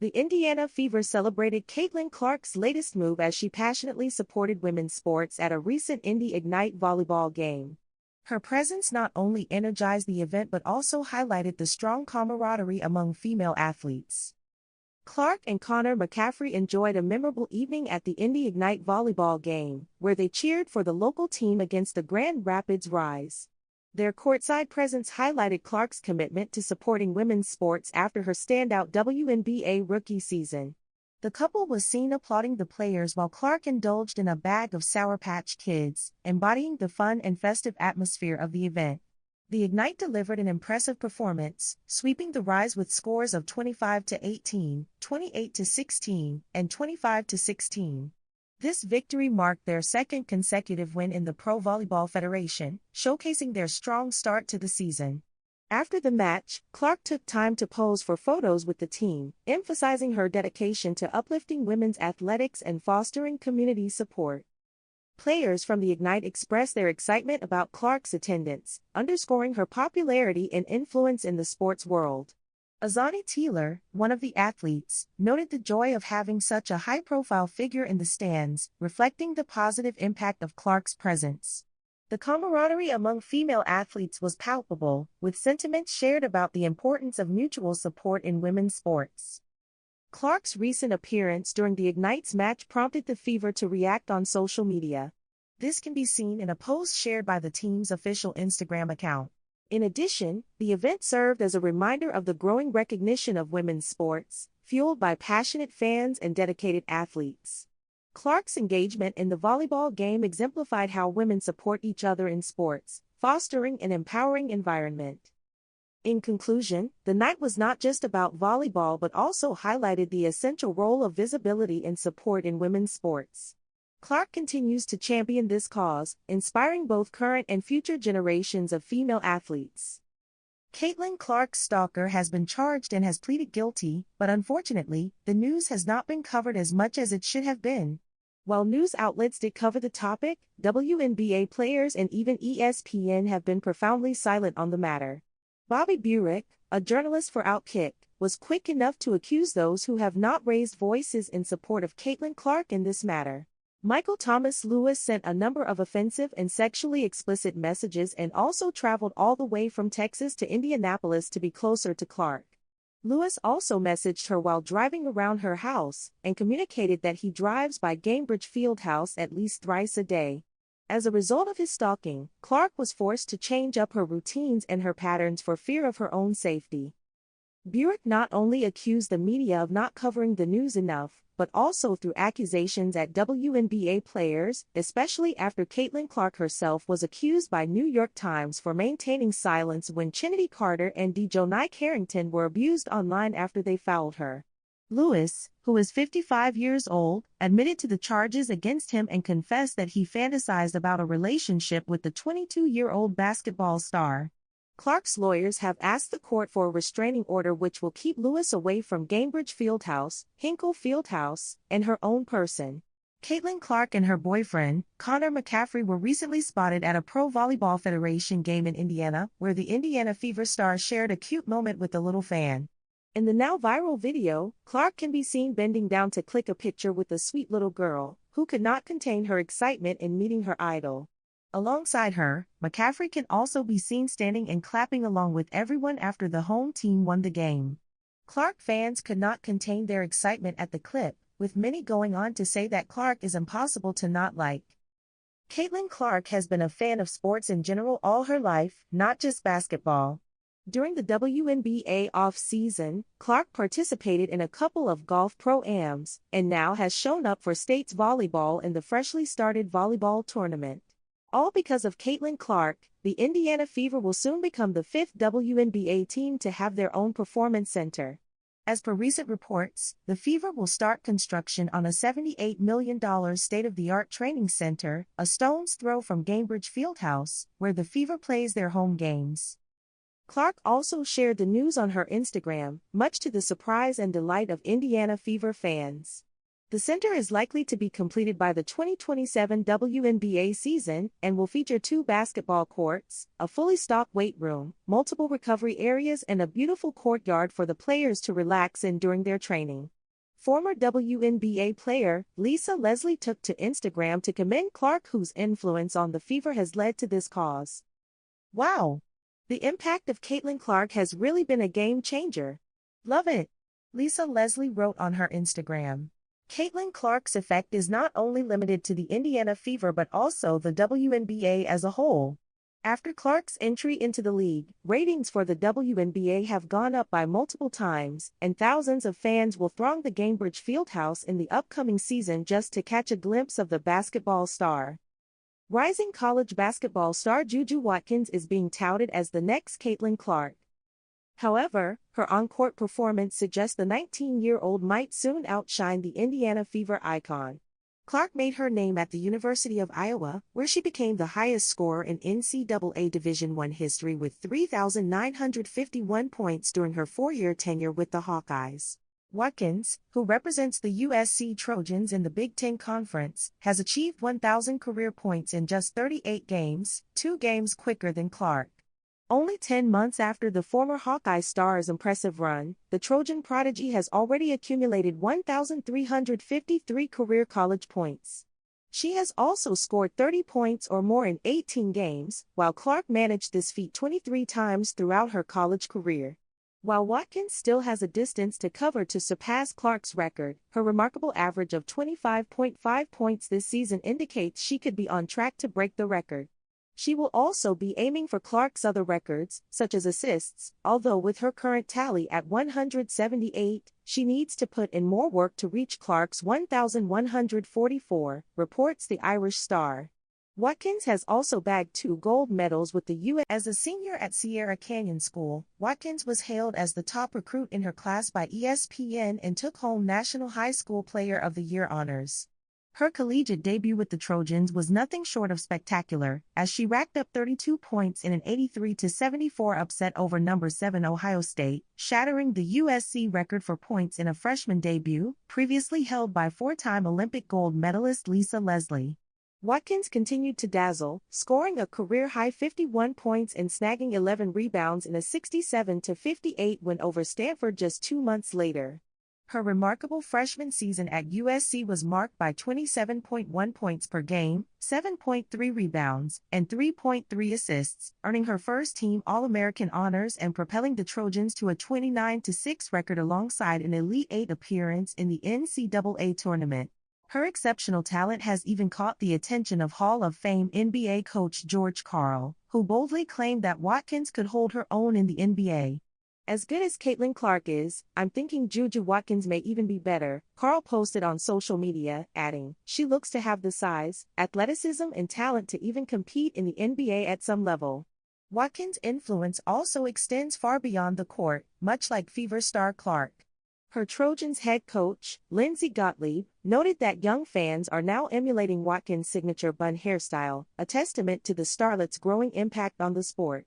The Indiana Fever celebrated Caitlin Clark's latest move as she passionately supported women's sports at a recent Indy Ignite volleyball game. Her presence not only energized the event but also highlighted the strong camaraderie among female athletes. Clark and Connor McCaffrey enjoyed a memorable evening at the Indy Ignite volleyball game, where they cheered for the local team against the Grand Rapids Rise. Their courtside presence highlighted Clark's commitment to supporting women's sports after her standout WNBA rookie season. The couple was seen applauding the players while Clark indulged in a bag of Sour Patch Kids, embodying the fun and festive atmosphere of the event. The Ignite delivered an impressive performance, sweeping the Rise with scores of 25-18, 28-16, and 25-16. This victory marked their second consecutive win in the Pro Volleyball Federation, showcasing their strong start to the season. After the match, Clark took time to pose for photos with the team, emphasizing her dedication to uplifting women's athletics and fostering community support. Players from the Ignite expressed their excitement about Clark's attendance, underscoring her popularity and influence in the sports world. Azani Taylor, one of the athletes, noted the joy of having such a high-profile figure in the stands, reflecting the positive impact of Clark's presence. The camaraderie among female athletes was palpable, with sentiments shared about the importance of mutual support in women's sports. Clark's recent appearance during the Ignite's match prompted the Fever to react on social media. This can be seen in a post shared by the team's official Instagram account. In addition, the event served as a reminder of the growing recognition of women's sports, fueled by passionate fans and dedicated athletes. Clark's engagement in the volleyball game exemplified how women support each other in sports, fostering an empowering environment. In conclusion, the night was not just about volleyball but also highlighted the essential role of visibility and support in women's sports. Clark continues to champion this cause, inspiring both current and future generations of female athletes. Caitlin Clark's stalker has been charged and has pleaded guilty, but unfortunately, the news has not been covered as much as it should have been. While news outlets did cover the topic, WNBA players and even ESPN have been profoundly silent on the matter. Bobby Burek, a journalist for Outkick, was quick enough to accuse those who have not raised voices in support of Caitlin Clark in this matter. Michael Thomas Lewis sent a number of offensive and sexually explicit messages and also traveled all the way from Texas to Indianapolis to be closer to Clark. Lewis also messaged her while driving around her house and communicated that he drives by Gainbridge Fieldhouse at least thrice a day. As a result of his stalking, Clark was forced to change up her routines and her patterns for fear of her own safety. Burek not only accused the media of not covering the news enough, but also threw accusations at WNBA players, especially after Caitlin Clark herself was accused by New York Times for maintaining silence when Chennedy Carter and Dejounte Carrington were abused online after they fouled her. Lewis, who is 55 years old, admitted to the charges against him and confessed that he fantasized about a relationship with the 22-year-old basketball star. Clark's lawyers have asked the court for a restraining order which will keep Lewis away from Gainbridge Fieldhouse, Hinkle Fieldhouse, and her own person. Caitlin Clark and her boyfriend, Connor McCaffrey, were recently spotted at a Pro Volleyball Federation game in Indiana, where the Indiana Fever star shared a cute moment with the little fan. In the now viral video, Clark can be seen bending down to click a picture with a sweet little girl, who could not contain her excitement in meeting her idol. Alongside her, McCaffrey can also be seen standing and clapping along with everyone after the home team won the game. Clark fans could not contain their excitement at the clip, with many going on to say that Clark is impossible to not like. Caitlin Clark has been a fan of sports in general all her life, not just basketball. During the WNBA off-season, Clark participated in a couple of golf pro-ams, and now has shown up for State's volleyball in the freshly started volleyball tournament. All because of Caitlin Clark, the Indiana Fever will soon become the fifth WNBA team to have their own performance center. As per recent reports, the Fever will start construction on a $78 million state-of-the-art training center, a stone's throw from Gainbridge Fieldhouse, where the Fever plays their home games. Clark also shared the news on her Instagram, much to the surprise and delight of Indiana Fever fans. The center is likely to be completed by the 2027 WNBA season and will feature 2 basketball courts, a fully stocked weight room, multiple recovery areas, and a beautiful courtyard for the players to relax in during their training. Former WNBA player Lisa Leslie took to Instagram to commend Clark, whose influence on the Fever has led to this cause. "Wow! The impact of Caitlin Clark has really been a game changer. Love it," Lisa Leslie wrote on her Instagram. Caitlin Clark's effect is not only limited to the Indiana Fever but also the WNBA as a whole. After Clark's entry into the league, ratings for the WNBA have gone up by multiple times, and thousands of fans will throng the Gainbridge Fieldhouse in the upcoming season just to catch a glimpse of the basketball star. Rising college basketball star Juju Watkins is being touted as the next Caitlin Clark. However, her on-court performance suggests the 19-year-old might soon outshine the Indiana Fever icon. Clark made her name at the University of Iowa, where she became the highest scorer in NCAA Division I history with 3,951 points during her 4-year tenure with the Hawkeyes. Watkins, who represents the USC Trojans in the Big Ten Conference, has achieved 1,000 career points in just 38 games, 2 games quicker than Clark. Only 10 months after the former Hawkeye star's impressive run, the Trojan prodigy has already accumulated 1,353 career college points. She has also scored 30 points or more in 18 games, while Clark managed this feat 23 times throughout her college career. While Watkins still has a distance to cover to surpass Clark's record, her remarkable average of 25.5 points this season indicates she could be on track to break the record. She will also be aiming for Clark's other records, such as assists, although with her current tally at 178, she needs to put in more work to reach Clark's 1,144, reports the Irish Star. Watkins has also bagged 2 gold medals with the U.S. As a senior at Sierra Canyon School, Watkins was hailed as the top recruit in her class by ESPN and took home National High School Player of the Year honors. Her collegiate debut with the Trojans was nothing short of spectacular, as she racked up 32 points in an 83-74 upset over number 7 Ohio State, shattering the USC record for points in a freshman debut, previously held by 4-time Olympic gold medalist Lisa Leslie. Watkins continued to dazzle, scoring a career-high 51 points and snagging 11 rebounds in a 67-58 win over Stanford just 2 months later. Her remarkable freshman season at USC was marked by 27.1 points per game, 7.3 rebounds, and 3.3 assists, earning her first-team All-American honors and propelling the Trojans to a 29-6 record alongside an Elite Eight appearance in the NCAA tournament. Her exceptional talent has even caught the attention of Hall of Fame NBA coach George Karl, who boldly claimed that Watkins could hold her own in the NBA. "As good as Caitlin Clark is, I'm thinking Juju Watkins may even be better," Karl posted on social media, adding, "She looks to have the size, athleticism, and talent to even compete in the NBA at some level." Watkins' influence also extends far beyond the court, much like Fever star Clark. Her Trojans head coach, Lindsey Gottlieb, noted that young fans are now emulating Watkins' signature bun hairstyle, a testament to the starlet's growing impact on the sport.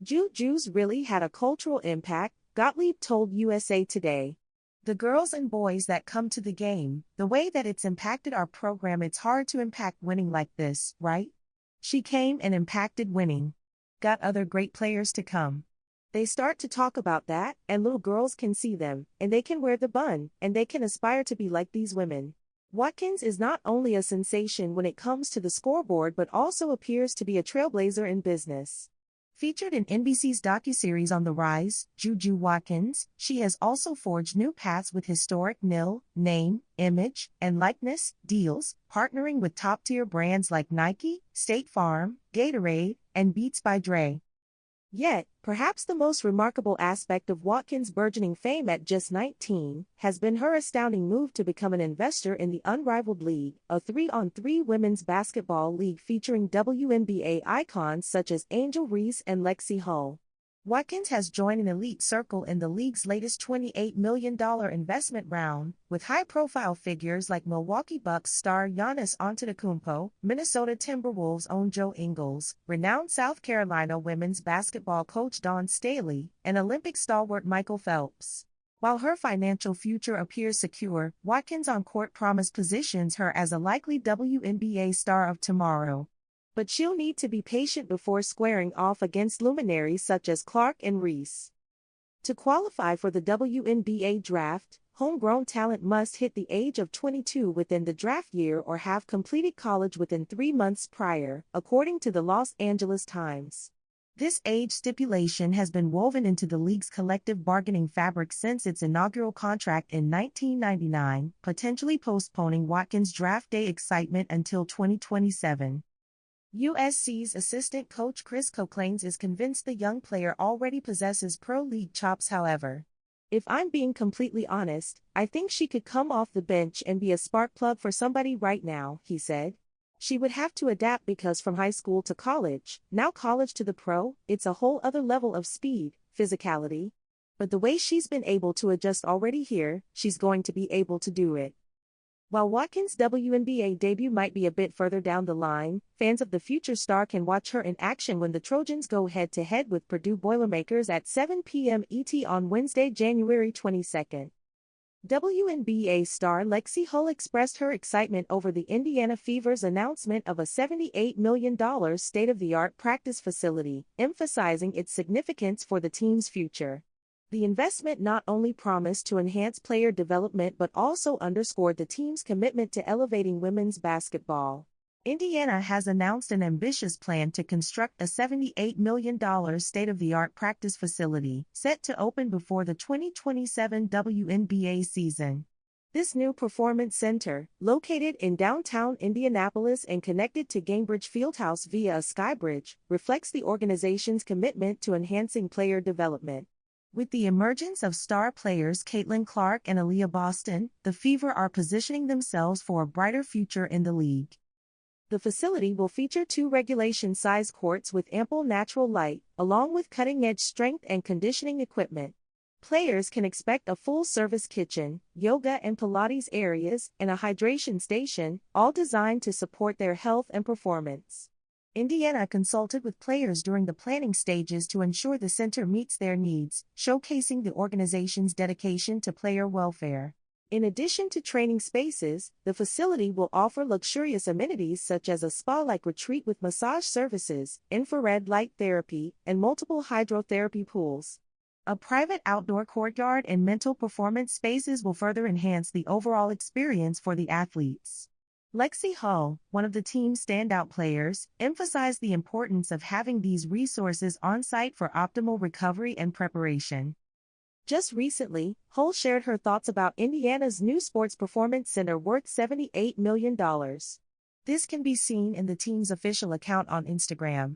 "Juju's really had a cultural impact," Gottlieb told USA Today. "The girls and boys that come to the game, the way that it's impacted our program, it's hard to impact winning like this, right? She came and impacted winning. Got other great players to come. They start to talk about that, and little girls can see them, and they can wear the bun, and they can aspire to be like these women." Watkins is not only a sensation when it comes to the scoreboard but also appears to be a trailblazer in business. Featured in NBC's docuseries On the Rise, Juju Watkins, she has also forged new paths with historic name, image, and likeness deals, partnering with top-tier brands like Nike, State Farm, Gatorade, and Beats by Dre. Yet, perhaps the most remarkable aspect of Watkins' burgeoning fame at just 19 has been her astounding move to become an investor in the Unrivaled League, a 3-on-3 women's basketball league featuring WNBA icons such as Angel Reese and Lexie Hull. Watkins has joined an elite circle in the league's latest $28 million investment round, with high-profile figures like Milwaukee Bucks star Giannis Antetokounmpo, Minnesota Timberwolves' own Joe Ingles, renowned South Carolina women's basketball coach Dawn Staley, and Olympic stalwart Michael Phelps. While her financial future appears secure, Watkins' on-court promise positions her as a likely WNBA star of tomorrow. But she'll need to be patient before squaring off against luminaries such as Clark and Reese. To qualify for the WNBA draft, homegrown talent must hit the age of 22 within the draft year or have completed college within 3 months prior, according to the Los Angeles Times. This age stipulation has been woven into the league's collective bargaining fabric since its inaugural contract in 1999, potentially postponing Watkins' draft day excitement until 2027. USC's assistant coach Chris Coclains is convinced the young player already possesses pro league chops. However, "If I'm being completely honest, I think she could come off the bench and be a spark plug for somebody right now," he said. "She would have to adapt because from high school to college, now college to the pro, it's a whole other level of speed, physicality. But the way she's been able to adjust already here, she's going to be able to do it." While Watkins' WNBA debut might be a bit further down the line, fans of the future star can watch her in action when the Trojans go head-to-head with Purdue Boilermakers at 7 p.m. ET on Wednesday, January 22. WNBA star Lexie Hull expressed her excitement over the Indiana Fever's announcement of a $78 million state-of-the-art practice facility, emphasizing its significance for the team's future. The investment not only promised to enhance player development but also underscored the team's commitment to elevating women's basketball. Indiana has announced an ambitious plan to construct a $78 million state-of-the-art practice facility, set to open before the 2027 WNBA season. This new performance center, located in downtown Indianapolis and connected to Gainbridge Fieldhouse via a skybridge, reflects the organization's commitment to enhancing player development. With the emergence of star players Caitlin Clark and Aaliyah Boston, the Fever are positioning themselves for a brighter future in the league. The facility will feature 2 regulation-size courts with ample natural light, along with cutting-edge strength and conditioning equipment. Players can expect a full-service kitchen, yoga and Pilates areas, and a hydration station, all designed to support their health and performance. Indiana consulted with players during the planning stages to ensure the center meets their needs, showcasing the organization's dedication to player welfare. In addition to training spaces, the facility will offer luxurious amenities such as a spa-like retreat with massage services, infrared light therapy, and multiple hydrotherapy pools. A private outdoor courtyard and mental performance spaces will further enhance the overall experience for the athletes. Lexie Hull, one of the team's standout players, emphasized the importance of having these resources on site for optimal recovery and preparation. Just recently, Hull shared her thoughts about Indiana's new sports performance center worth $78 million. This can be seen in the team's official account on Instagram.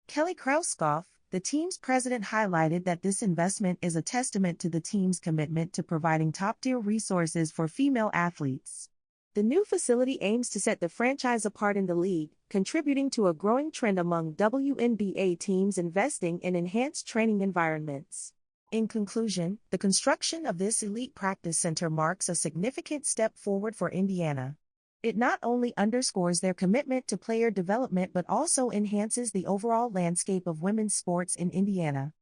Kelly Krauskopf, the team's president, highlighted that this investment is a testament to the team's commitment to providing top-tier resources for female athletes. The new facility aims to set the franchise apart in the league, contributing to a growing trend among WNBA teams investing in enhanced training environments. In conclusion, the construction of this elite practice center marks a significant step forward for Indiana. It not only underscores their commitment to player development but also enhances the overall landscape of women's sports in Indiana.